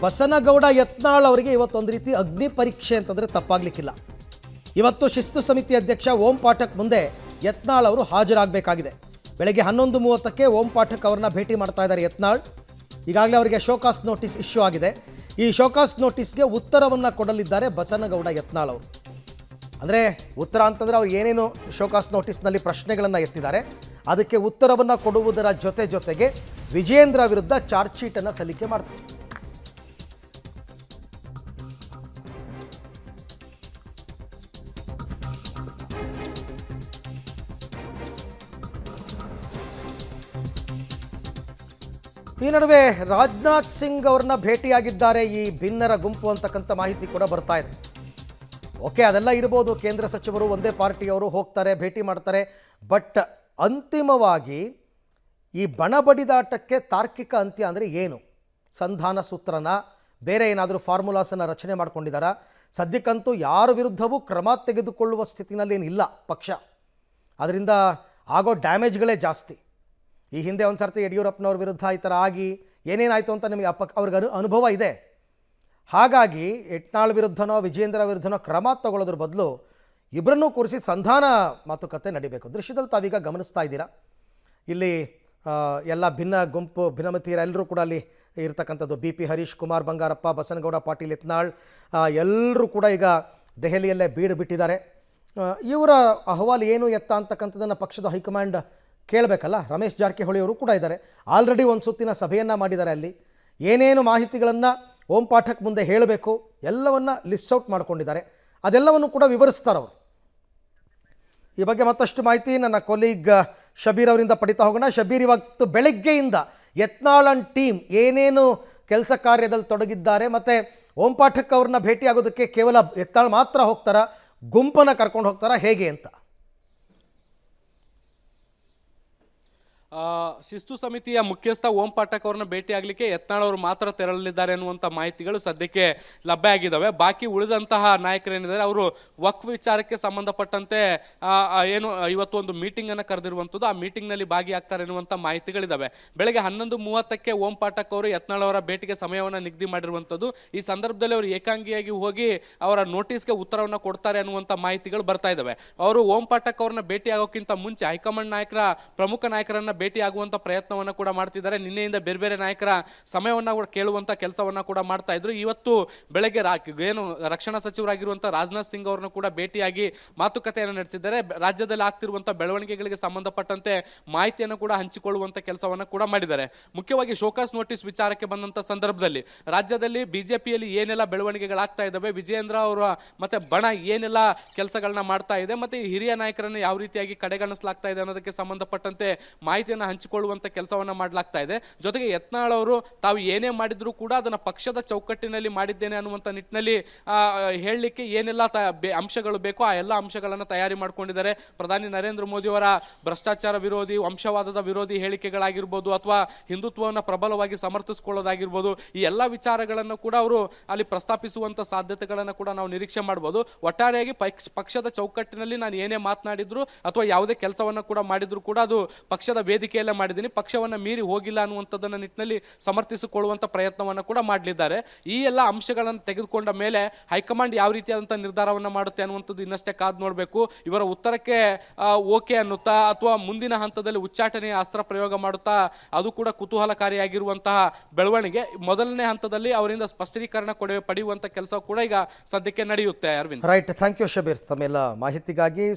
ಬಸನಗೌಡ ಯತ್ನಾಳ್ ಅವರಿಗೆ ಇವತ್ತೊಂದು ರೀತಿ ಅಗ್ನಿ ಪರೀಕ್ಷೆ ಅಂತಂದರೆ ತಪ್ಪಾಗಲಿಕ್ಕಿಲ್ಲ. ಇವತ್ತು ಶಿಸ್ತು ಸಮಿತಿ ಅಧ್ಯಕ್ಷ ಓಂ ಪಾಠಕ್ ಮುಂದೆ ಯತ್ನಾಳ್ ಅವರು ಹಾಜರಾಗಬೇಕಾಗಿದೆ. ಬೆಳಗ್ಗೆ 11:30ಕ್ಕೆ ಓಂ ಪಾಠಕ್ ಅವರನ್ನ ಭೇಟಿ ಮಾಡ್ತಾ ಇದ್ದಾರೆ ಯತ್ನಾಳ್. ಈಗಾಗಲೇ ಅವರಿಗೆ ಶೋಕಾಸ್ ನೋಟಿಸ್ ಇಶ್ಯೂ ಆಗಿದೆ. ಈ ಶೋಕಾಸ್ ನೋಟಿಸ್ಗೆ ಉತ್ತರವನ್ನು ಕೊಡಲಿದ್ದಾರೆ ಬಸನಗೌಡ ಯತ್ನಾಳ್ ಅವರು. ಅಂದರೆ ಉತ್ತರ ಅಂತಂದರೆ ಅವ್ರು ಏನೇನು ಶೋಕಾಸ್ ನೋಟಿಸ್ನಲ್ಲಿ ಪ್ರಶ್ನೆಗಳನ್ನು ಎತ್ತಿದ್ದಾರೆ ಅದಕ್ಕೆ ಉತ್ತರವನ್ನು ಕೊಡುವುದರ ಜೊತೆಗೆ ವಿಜಯೇಂದ್ರ ವಿರುದ್ಧ ಚಾರ್ಜ್ ಶೀಟನ್ನು ಸಲ್ಲಿಕೆ ಮಾಡ್ತಾರೆ. ಈ ನಡುವೆ ರಾಜನಾಥ್ ಸಿಂಗ್ ಅವ್ರನ್ನ ಭೇಟಿಯಾಗಿದ್ದಾರೆ ಈ ಭಿನ್ನರ ಗುಂಪು ಅಂತಕ್ಕಂಥ ಮಾಹಿತಿ ಕೂಡ ಬರ್ತಾ ಇದೆ. ಓಕೆ, ಅದೆಲ್ಲ ಇರ್ಬೋದು, ಕೇಂದ್ರ ಸಚಿವರು ಒಂದೇ ಪಾರ್ಟಿಯವರು ಹೋಗ್ತಾರೆ, ಭೇಟಿ ಮಾಡ್ತಾರೆ. ಬಟ್ ಅಂತಿಮವಾಗಿ ಈ ಬಣಬಡಿದಾಟಕ್ಕೆ ತಾರ್ಕಿಕ ಅಂತ್ಯ ಅಂದರೆ ಏನು? ಸಂಧಾನ ಸೂತ್ರನ ಬೇರೆ ಏನಾದರೂ ಫಾರ್ಮುಲಾಸನ್ನು ರಚನೆ ಮಾಡ್ಕೊಂಡಿದ್ದಾರಾ? ಸದ್ಯಕ್ಕಂತೂ ಯಾರ ವಿರುದ್ಧವೂ ಕ್ರಮ ತೆಗೆದುಕೊಳ್ಳುವ ಸ್ಥಿತಿನಲ್ಲೇನಿಲ್ಲ ಪಕ್ಷ. ಅದರಿಂದ ಆಗೋ ಡ್ಯಾಮೇಜ್ಗಳೇ ಜಾಸ್ತಿ. ಈ ಹಿಂದೆ ಒಂದು ಸರ್ತಿ ಯಡಿಯೂರಪ್ಪನವ್ರ ವಿರುದ್ಧ ಈ ಥರ ಆಗಿ ಏನೇನಾಯಿತು ಅಂತ ನಿಮಗೆ ಅವ್ರಿಗೆ ಅನುಭವ ಇದೆ. ಹಾಗಾಗಿ ಯತ್ನಾಳ್ ವಿರುದ್ಧನೋ ವಿಜಯೇಂದ್ರ ವಿರುದ್ಧನೋ ಕ್ರಮ ತಗೊಳ್ಳೋದ್ರ ಬದಲು ಇಬ್ಬರನ್ನೂ ಕೂರಿಸಿ ಸಂಧಾನ ಮಾತುಕತೆ ನಡಿಬೇಕು. ದೃಶ್ಯದಲ್ಲಿ ತಾವೀಗ ಗಮನಿಸ್ತಾ ಇದ್ದೀರಾ, ಇಲ್ಲಿ ಎಲ್ಲ ಭಿನ್ನ ಗುಂಪು ಭಿನ್ನಮತೀಯರೆಲ್ಲರೂ ಕೂಡ ಅಲ್ಲಿ ಇರ್ತಕ್ಕಂಥದ್ದು. BP ಹರೀಶ್ ಕುಮಾರ್ ಬಂಗಾರಪ್ಪ, ಬಸನಗೌಡ ಪಾಟೀಲ್ ಯತ್ನಾಳ್ ಎಲ್ಲರೂ ಕೂಡ ಈಗ ದೆಹಲಿಯಲ್ಲೇ ಬೀಡು ಬಿಟ್ಟಿದ್ದಾರೆ. ಇವರ ಅಹವಾಲು ಏನು ಎತ್ತ ಅಂತಕ್ಕಂಥದ್ದನ್ನು ಪಕ್ಷದ ಹೈಕಮಾಂಡ್ ಕೇಳಬೇಕಲ್ಲ. ರಮೇಶ್ ಜಾರಕಿಹೊಳಿ ಅವರು ಕೂಡ ಇದ್ದಾರೆ. ಆಲ್ರೆಡಿ ಒಂದು ಸುತ್ತಿನ ಸಭೆಯನ್ನು ಮಾಡಿದ್ದಾರೆ. ಅಲ್ಲಿ ಏನೇನು ಮಾಹಿತಿಗಳನ್ನು ಓಂ ಪಾಠಕ್ ಮುಂದೆ ಹೇಳಬೇಕು ಎಲ್ಲವನ್ನು ಲಿಸ್ಟ್ ಔಟ್ ಮಾಡ್ಕೊಂಡಿದ್ದಾರೆ. ಅದೆಲ್ಲವನ್ನು ಕೂಡ ವಿವರಿಸ್ತಾರೆ ಅವರು. ಈ ಬಗ್ಗೆ ಮತ್ತಷ್ಟು ಮಾಹಿತಿ ನನ್ನ ಕೊಲೀಗ್ ಶಬೀರ್ ಅವರಿಂದ ಪಡಿತಾ ಹೋಗೋಣ. ಶಬೀರ್, ಇವತ್ತು ಬೆಳಗ್ಗೆಯಿಂದ ಯತ್ನಾಳ್ ಅಂಡ್ ಟೀಮ್ ಏನೇನು ಕೆಲಸ ಕಾರ್ಯದಲ್ಲಿ ತೊಡಗಿದ್ದಾರೆ, ಮತ್ತು ಓಂ ಪಾಠಕ್ ಅವ್ರನ್ನ ಭೇಟಿಯಾಗೋದಕ್ಕೆ ಕೇವಲ ಯತ್ನಾಳ್ ಮಾತ್ರ ಹೋಗ್ತಾರಾ, ಗುಂಪನ್ನು ಕರ್ಕೊಂಡು ಹೋಗ್ತಾರಾ, ಹೇಗೆ ಅಂತ? ಶಿಸ್ತು ಸಮಿತಿಯ ಮುಖ್ಯಸ್ಥ ಓಂ ಪಾಠಕ್ ಅವರನ್ನ ಭೇಟಿ ಆಗ್ಲಿಕ್ಕೆ ಯತ್ನಾಳ್ ಅವರು ಮಾತ್ರ ತೆರಳಲಿದ್ದಾರೆ ಅನ್ನುವಂಥ ಮಾಹಿತಿಗಳು ಸದ್ಯಕ್ಕೆ ಲಭ್ಯ ಆಗಿದ್ದಾವೆ. ಬಾಕಿ ಉಳಿದಂತಹ ನಾಯಕರೇನಿದ್ದಾರೆ ಅವರು ವಕ್ಫ್ ವಿಚಾರಕ್ಕೆ ಸಂಬಂಧಪಟ್ಟಂತೆ ಏನು ಇವತ್ತು ಒಂದು ಮೀಟಿಂಗ್ ಅನ್ನು ಕರೆದಿರುವಂಥದ್ದು, ಆ ಮೀಟಿಂಗ್ ನಲ್ಲಿ ಭಾಗಿಯಾಗ್ತಾರೆ ಎನ್ನುವಂಥ ಮಾಹಿತಿಗಳಿದ್ದಾವೆ. ಬೆಳಗ್ಗೆ 11:30ಕ್ಕೆ ಓಂ ಪಾಠಕ್ ಅವರು ಯತ್ನಾಳ್ ಅವರ ಭೇಟಿಗೆ ಸಮಯವನ್ನು ನಿಗದಿ ಮಾಡಿರುವಂಥದ್ದು. ಈ ಸಂದರ್ಭದಲ್ಲಿ ಅವರು ಏಕಾಂಗಿಯಾಗಿ ಹೋಗಿ ಅವರ ನೋಟಿಸ್ಗೆ ಉತ್ತರವನ್ನು ಕೊಡ್ತಾರೆ ಅನ್ನುವಂಥ ಮಾಹಿತಿಗಳು ಬರ್ತಾ ಇದ್ದಾವೆ. ಅವರು ಓಂ ಪಾಠಕ್ ಅವರನ್ನ ಭೇಟಿ ಆಗೋಕ್ಕಿಂತ ಮುಂಚೆ ಹೈಕಮಾಂಡ್ ನಾಯಕರ ಪ್ರಮುಖ ನಾಯಕರನ್ನ ಭೇಟಿ ಆಗುವಂತ ಪ್ರಯತ್ನವನ್ನ ಕೂಡ ಮಾಡ್ತಿದ್ದಾರೆ. ನಿನ್ನೆಯಿಂದ ಬೇರೆ ಬೇರೆ ನಾಯಕರ ಸಮಯವನ್ನ ಕೂಡ ಕೇಳುವಂತ ಕೆಲಸವನ್ನ ಕೂಡ ಮಾಡ್ತಾ ಇದ್ರು. ಇವತ್ತು ಬೆಳಗ್ಗೆ ಏನು ರಕ್ಷಣಾ ಸಚಿವರಾಗಿರುವಂತಹ ರಾಜನಾಥ್ ಸಿಂಗ್ ಅವರನ್ನು ಕೂಡ ಭೇಟಿಯಾಗಿ ಮಾತುಕತೆಯನ್ನು ನಡೆಸಿದ್ದಾರೆ. ರಾಜ್ಯದಲ್ಲಿ ಆಗ್ತಿರುವಂತಹ ಬೆಳವಣಿಗೆಗಳಿಗೆ ಸಂಬಂಧಪಟ್ಟಂತೆ ಮಾಹಿತಿಯನ್ನು ಕೂಡ ಹಂಚಿಕೊಳ್ಳುವಂತ ಕೆಲಸವನ್ನ ಕೂಡ ಮಾಡಿದ್ದಾರೆ. ಮುಖ್ಯವಾಗಿ ಶೋಕಾಸ್ ನೋಟಿಸ್ ವಿಚಾರಕ್ಕೆ ಬಂದಂತ ಸಂದರ್ಭದಲ್ಲಿ ರಾಜ್ಯದಲ್ಲಿ ಬಿಜೆಪಿಯಲ್ಲಿ ಏನೆಲ್ಲ ಬೆಳವಣಿಗೆಗಳಾಗ್ತಾ ಇದ್ದಾವೆ, ವಿಜಯೇಂದ್ರ ಅವರ ಮತ್ತೆ ಬಣ ಏನೆಲ್ಲ ಕೆಲಸಗಳನ್ನ ಮಾಡ್ತಾ ಇದೆ, ಮತ್ತೆ ಈ ಹಿರಿಯ ನಾಯಕರನ್ನು ಯಾವ ರೀತಿಯಾಗಿ ಕಡೆಗಣಿಸಲಾಗ್ತಾ ಇದೆ ಅನ್ನೋದಕ್ಕೆ ಸಂಬಂಧಪಟ್ಟಂತೆ ಮಾಹಿತಿಯನ್ನು ಹಂಚಿಕೊಳ್ಳುವಂತ ಕೆಲಸವನ್ನ ಮಾಡಲಾಗ್ತಾ ಇದೆ. ಜೊತೆಗೆ ಯತ್ನಾಳ್ ಅವರು ತಾವು ಏನೇ ಮಾಡಿದ್ರು ಕೂಡ ಅದನ್ನ ಪಕ್ಷದ ಚೌಕಟ್ಟಿನಲ್ಲಿ ಮಾಡಿದ್ದೇನೆ ಅನ್ನುವಂತ ನಿಟ್ಟಿನಲ್ಲಿ ಹೇಳಲಿಕ್ಕೆ ಏನೆಲ್ಲ ಅಂಶಗಳು ಬೇಕೋ ಆ ಎಲ್ಲ ಅಂಶಗಳನ್ನ ತಯಾರಿ ಮಾಡ್ಕೊಂಡಿದ್ದಾರೆ. ಪ್ರಧಾನಿ ನರೇಂದ್ರ ಮೋದಿ ಅವರ ಭ್ರಷ್ಟಾಚಾರ ವಿರೋಧಿ, ವಂಶವಾದದ ವಿರೋಧಿ ಹೇಳಿಕೆಗಳಾಗಿರ್ಬೋದು, ಅಥವಾ ಹಿಂದುತ್ವವನ್ನು ಪ್ರಬಲವಾಗಿ ಸಮರ್ಥಿಸಿಕೊಳ್ಳೋದಾಗಿರ್ಬೋದು, ಈ ಎಲ್ಲ ವಿಚಾರಗಳನ್ನು ಕೂಡ ಅವರು ಅಲ್ಲಿ ಪ್ರಸ್ತಾಪಿಸುವಂತ ಸಾಧ್ಯತೆಗಳನ್ನು ಕೂಡ ನಾವು ನಿರೀಕ್ಷೆ ಮಾಡಬಹುದು. ಒಟ್ಟಾರೆಯಾಗಿ ಪಕ್ಷದ ಚೌಕಟ್ಟಿನಲ್ಲಿ ನಾನು ಏನೇ ಮಾತನಾಡಿದ್ರು ಅಥವಾ ಯಾವುದೇ ಕೆಲಸವನ್ನ ಕೂಡ ಮಾಡಿದ್ರು ಕೂಡ ಅದು ಪಕ್ಷದ ವೇದಿಕೆಯಲ್ಲೇ ಮಾಡಿದ್ದೀನಿ, ಪಕ್ಷವನ್ನ ಮೀರಿ ಹೋಗಿಲ್ಲ ಅನ್ನುವಂಥದ್ದನ್ನ ನಿಟ್ಟಿನಲ್ಲಿ ಸಮರ್ಥಿಸಿಕೊಳ್ಳುವಂತ ಪ್ರಯತ್ನವನ್ನ ಕೂಡ ಮಾಡಲಿದ್ದಾರೆ. ಈ ಎಲ್ಲ ಅಂಶಗಳನ್ನು ತೆಗೆದುಕೊಂಡ ಮೇಲೆ ಹೈಕಮಾಂಡ್ ಯಾವ ರೀತಿಯಾದಂತಹ ನಿರ್ಧಾರವನ್ನ ಮಾಡುತ್ತೆ ಅನ್ನುವಂಥದ್ದು ಇನ್ನಷ್ಟೇ ಕಾದು ನೋಡಬೇಕು. ಇವರ ಉತ್ತರಕ್ಕೆ ಓಕೆ ಅನ್ನುತ್ತಾ ಅಥವಾ ಮುಂದಿನ ಹಂತದಲ್ಲಿ ಉಚ್ಚಾಟನೆಯ ಅಸ್ತ್ರ ಪ್ರಯೋಗ ಮಾಡುತ್ತಾ, ಅದು ಕೂಡ ಕುತೂಹಲಕಾರಿಯಾಗಿರುವಂತಹ ಬೆಳವಣಿಗೆ. ಮೊದಲನೇ ಹಂತದಲ್ಲಿ ಅವರಿಂದ ಸ್ಪಷ್ಟೀಕರಣ ಪಡೆಯುವಂತ ಕೆಲಸ ಕೂಡ ಈಗ ಸದ್ಯಕ್ಕೆ ನಡೆಯುತ್ತೆ. Arvind, right, thank you Shabir ತಮ್ಮೆಲ್ಲ ಮಾಹಿತಿಗಾಗಿ.